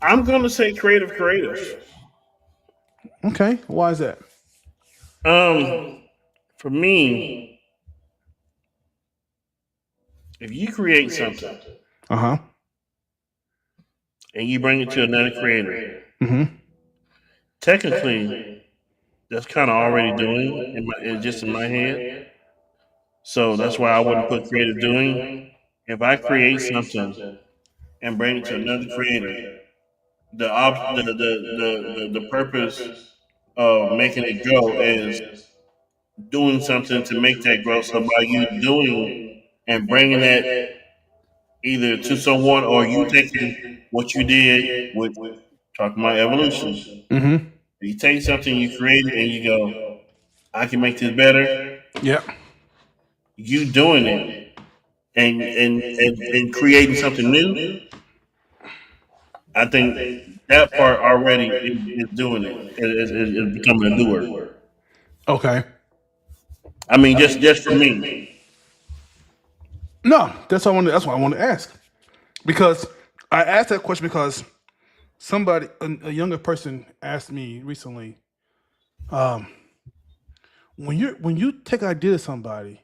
I'm gonna say creative. Okay, why is that? For me, if you create something Uh huh. and you bring it to another creator, Mm-hmm. technically that's kind of already doing just in my head. So that's why I wouldn't put creative doing. If I create something and bring it to another creator, the purpose of making it grow is doing something to make that grow. So by you doing and bringing that either to someone or you taking what you did with talking about evolution, Mm-hmm. you take something you created and you go, I can make this better. Yep. You doing it and creating something new. I think that part already is doing it. Is becoming a doer. Okay. I mean, just for me. No, that's what I wanted to ask. Because I asked that question because a younger person asked me recently, um, when you take an idea to somebody,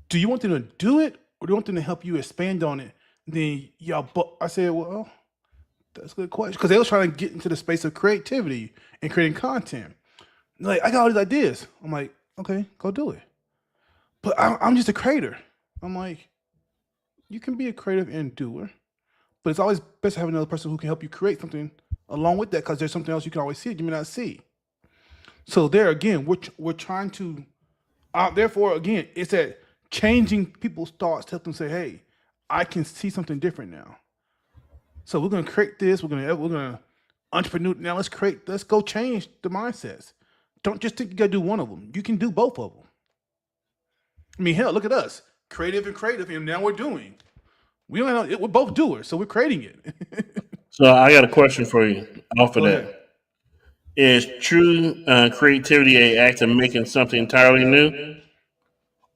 do you want them to do it or do you want them to help you expand on it? Then I said, well, that's a good question because they was trying to get into the space of creativity and creating content. Like I got all these ideas. I'm like, okay, go do it. But I'm just a creator. I'm like, you can be a creative and doer, but it's always best to have another person who can help you create something along with that because there's something else you can always see that you may not see. So there again, we're trying to. Therefore, again, it's that changing people's thoughts to help them say, "Hey, I can see something different now." So we're gonna create this. We're gonna entrepreneur now. Let's go change the mindsets. Don't just think you gotta do one of them. You can do both of them. I mean, hell, look at us. creative, and now we're doing. We don't know. We're both doers, so we're creating it. So I got a question for you off of Go ahead. that. Is true creativity an act of making something entirely new,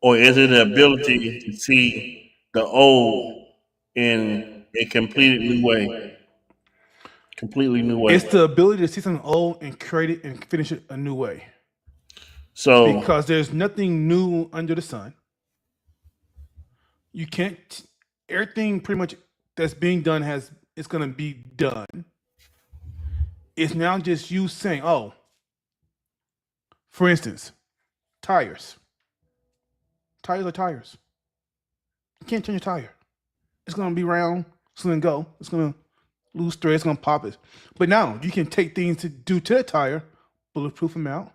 or is it the ability to see the old in a completely new It's way? the ability to see something old and create it and finish it a new way. So Because there's nothing new under the sun. You can't. Everything pretty much that's being done has it's gonna be done. It's now just you saying, oh, for instance, tires. Tires are tires. You can't change a tire. It's gonna be round. It's gonna go. It's gonna lose thread. It's gonna pop it. But now you can take things to do to the tire, bulletproof them out,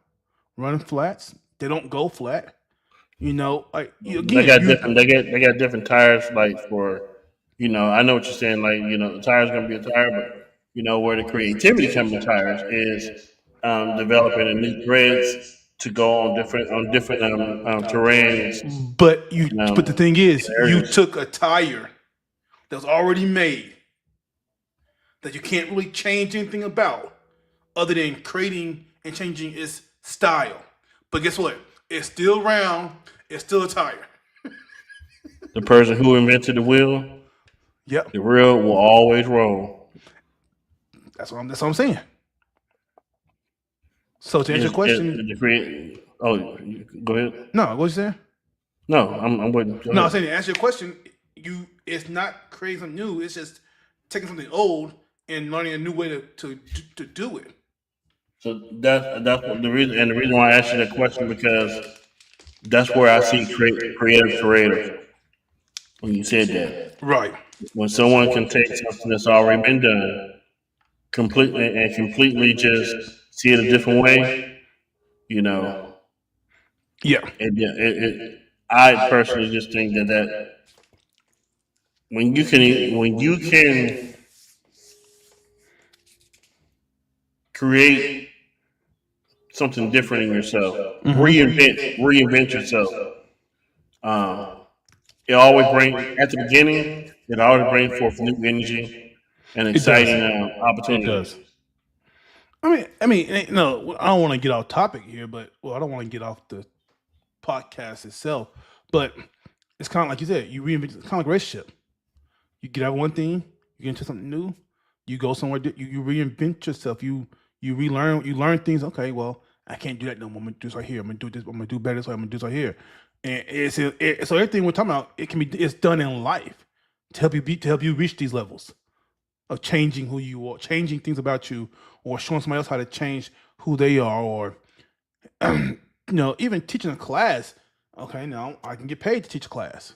running flats. They don't go flat. they got different. They got different tires. Like for I know what you're saying. Like the tire's gonna be a tire, but where the creativity comes in tires is developing a new threads to go on different terrains. But the thing is, you Areas. took a tire that was already made that you can't really change anything about other than creating and changing its style. But guess what? It's still round. It's still a tire. The person who invented the wheel, Yep. the wheel will always roll. That's what I'm saying. So to answer your question, Go ahead. no, what you saying? No, I'm waiting. Go No, I'm ahead. saying to answer your question, it's not creating something new. It's just taking something old and learning a new way to do it. So that's what the reason, and the reason why I asked you that question because that's where I see creative when you said that. Right. When someone can take something that's already been done completely just see it a different way, you know, Yeah. I personally just think that when you can create something different in yourself, reinvent yourself. Um, it always bring at the beginning. It always brings forth new energy and It does. exciting It does. opportunities. No, I don't want to get off topic here, but I don't want to get off the podcast itself. But it's kind of like you said, you reinvent. It's kind of like a relationship. You get out of one thing, you get into something new, you go somewhere, you reinvent yourself. You relearn, you learn things. Okay, well, I can't do that no more. I'm gonna do this right here. I'm gonna do this. I'm gonna do better this way. I'm gonna do this right here. And so everything we're talking about, it's done in life to help you reach these levels of changing who you are, changing things about you, or showing somebody else how to change who they are, or even teaching a class. Okay, now I can get paid to teach a class.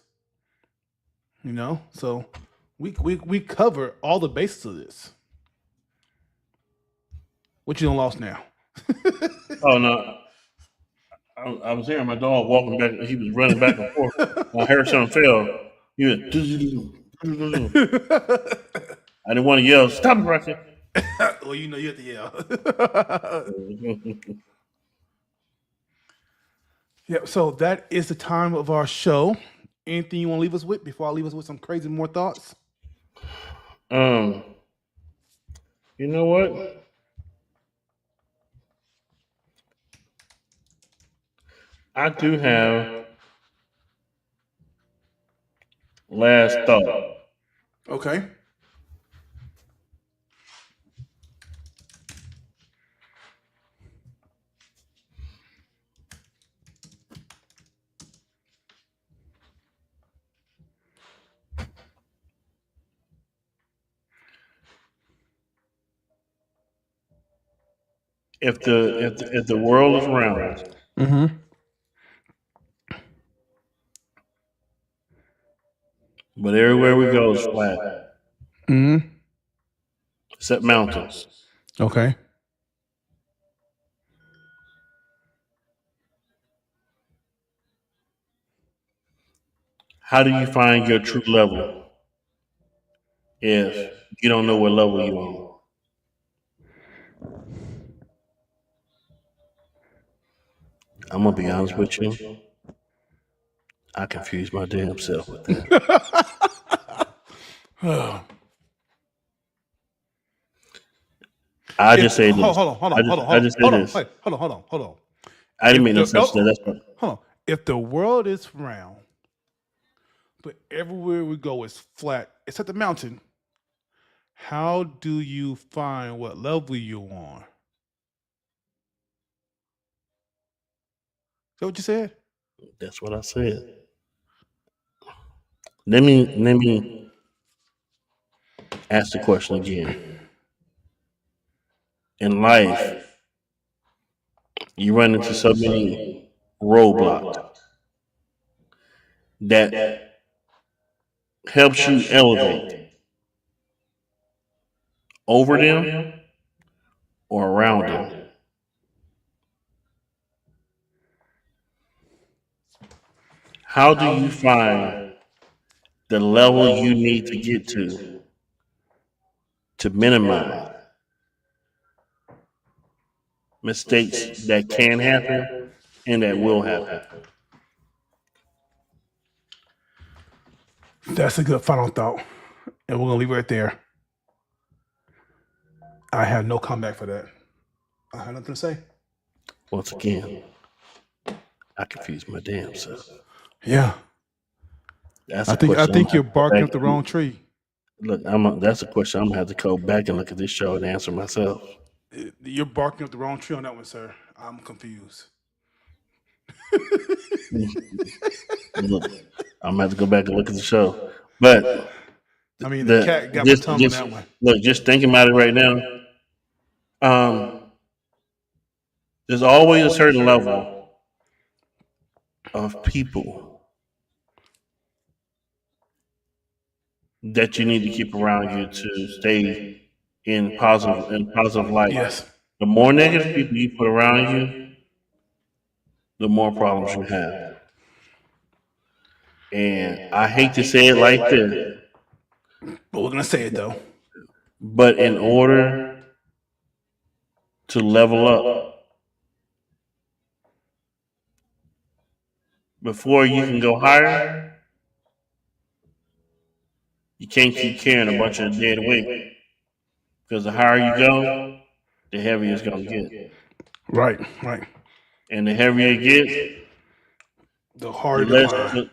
So we cover all the bases of this. What you done lost now? Oh no, I was hearing my dog walking back. He was running back and forth. I heard something fell. He went. I didn't want to yell. Stop it, Rocky. Well, you have to yell. Yeah, so that is the time of our show. Anything you want to leave us with before I leave us with some crazy more thoughts? Um, you know what? I do have last thought. Okay. If the world is round, Mm-hmm. but everywhere we go is flat, Mm-hmm. except mountains. Okay. How do you find your true level if you don't know what level you're on? I'm gonna be honest with you. I confused my damn self with that. I just say this. Hold on, I just say this. wait, hold on. I didn't If make no the sense to that. That's what, hold on, if the world is round, but everywhere we go is flat, except the mountain, how do you find what level you're on? Is that what you said? that's what I said. Let me ask the question again. In life, you run into so many roadblocks that helps you elevate over them or around them. How do you find the level you need to get to minimize mistakes that can happen and that will happen? That's a good final thought. And we're gonna leave it right there. I have no comeback for that. I have nothing to say. Once again, I confused my damn self. Yeah. That's I a think question. you're barking up the wrong tree. Look, that's a question I'm gonna have to go back and look at this show and answer myself. You're barking up the wrong tree on that one, sir. I'm confused. Look, I'm gonna have to go back and look at the show. But I mean, the cat got my tongue on that one. look, just thinking about it right now. There's always a certain level of people that you need to keep around you to stay in positive light. Yes. The more negative people you put around you, the more problems you have. And I hate to say it like this, But we're gonna say it though. but in order to level up, before you can go higher, you can't keep carrying a bunch of dead weight. Because the higher you go, the heavier it's going to get. Right. And the heavier it gets, The the harder to less climb.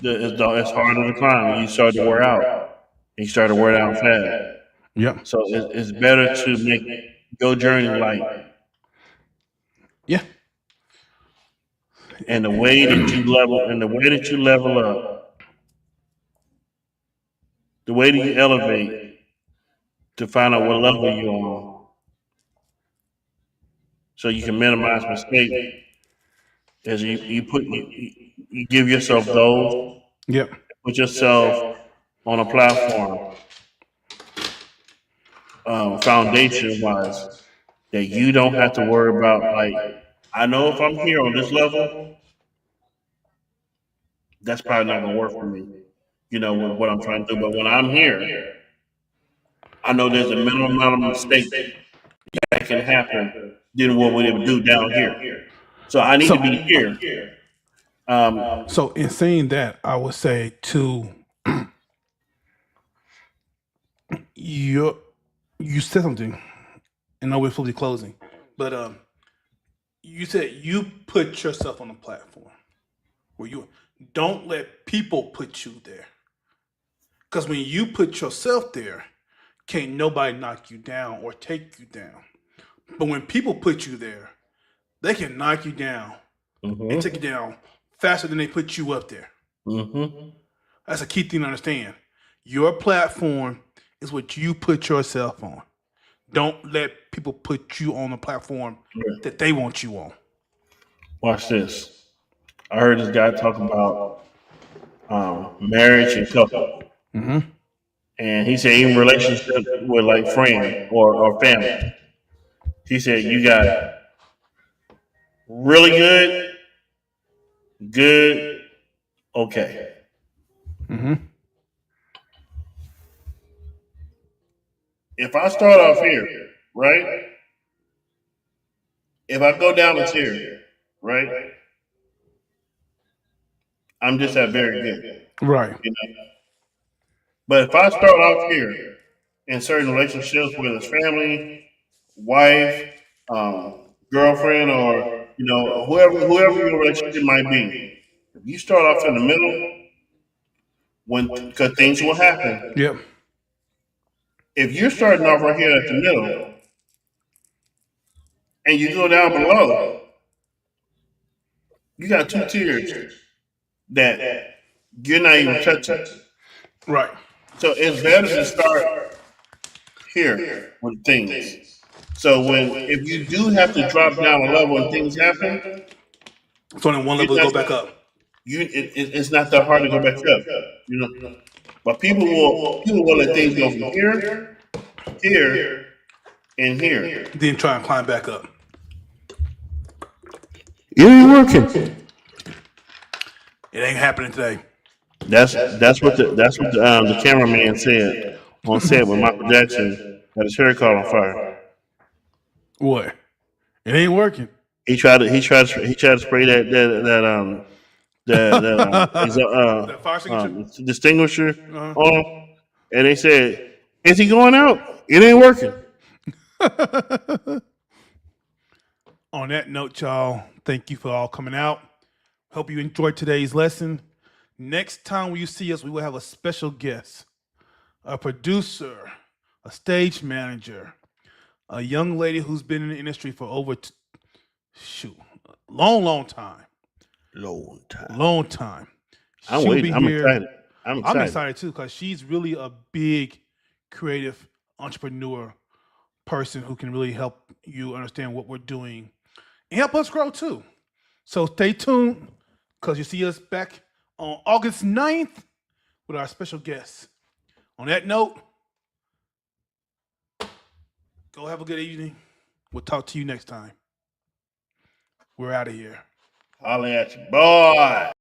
it's harder to climb. You start to wear out. You start to wear down fast. Yep. So it's better to make your journey light. Yeah. And the way that you level up, the way that you elevate to find out what level you're on, so you can minimize mistakes. As you give yourself goals, Yep. put yourself on a platform, foundation wise, that you don't have to worry about. Like, I know if I'm here on this level, that's probably not going to work for me. You know what I'm trying to do. But when I'm here, I know there's a minimum amount of mistakes that can happen than what we would do down here. So I need to be here. So in saying that, I would say to you said something, and I know we're supposed to be closing, but you said you put yourself on a platform where you don't let people put you there, because when you put yourself there, can't nobody knock you down or take you down. But when people put you there, they can knock you down and take you down faster than they put you up there. That's a key thing to understand. Your platform is what you put yourself on. Don't let people put you on a platform that they want you on. Watch this. I heard this guy talk about marriage and couple. And he said even relationship with like friends or family. He said you got really good, okay. If I start off here, right? If I go down a tier, right? I'm just that very good. Right. You know? But if I start off here in certain relationships, whether it's family, wife, girlfriend, or whoever your relationship might be, if you start off in the middle, because things will happen. Yep. If you're starting off right here at the middle and you go down below, you got two tiers that you're not even touching. Right. So it's better to start here with things. So if you do have to drop down a level and things happen, it's only one level to go back up. It's not that hard to go back up. But people will let things go from here, here, and here. Then try and climb back up. It ain't working. It ain't happening today. That's what the cameraman said on set when Michael Jackson had his hair caught on fire. What? It ain't working. He tried to spray that fire extinguisher? distinguisher on him, and they said, "Is he going out? It ain't working." On that note, y'all, thank you for all coming out. Hope you enjoyed today's lesson. Next time when you see us, we will have a special guest, a producer, a stage manager, a young lady who's been in the industry for over long time. Long time. I'm waiting. I'm excited. I'm excited too because she's really a big creative entrepreneur person who can really help you understand what we're doing and help us grow too. So stay tuned because you see us back on August 9th with our special guest. On that note, go have a good evening. We'll talk to you next time. We're out of here. Holla at you, boy.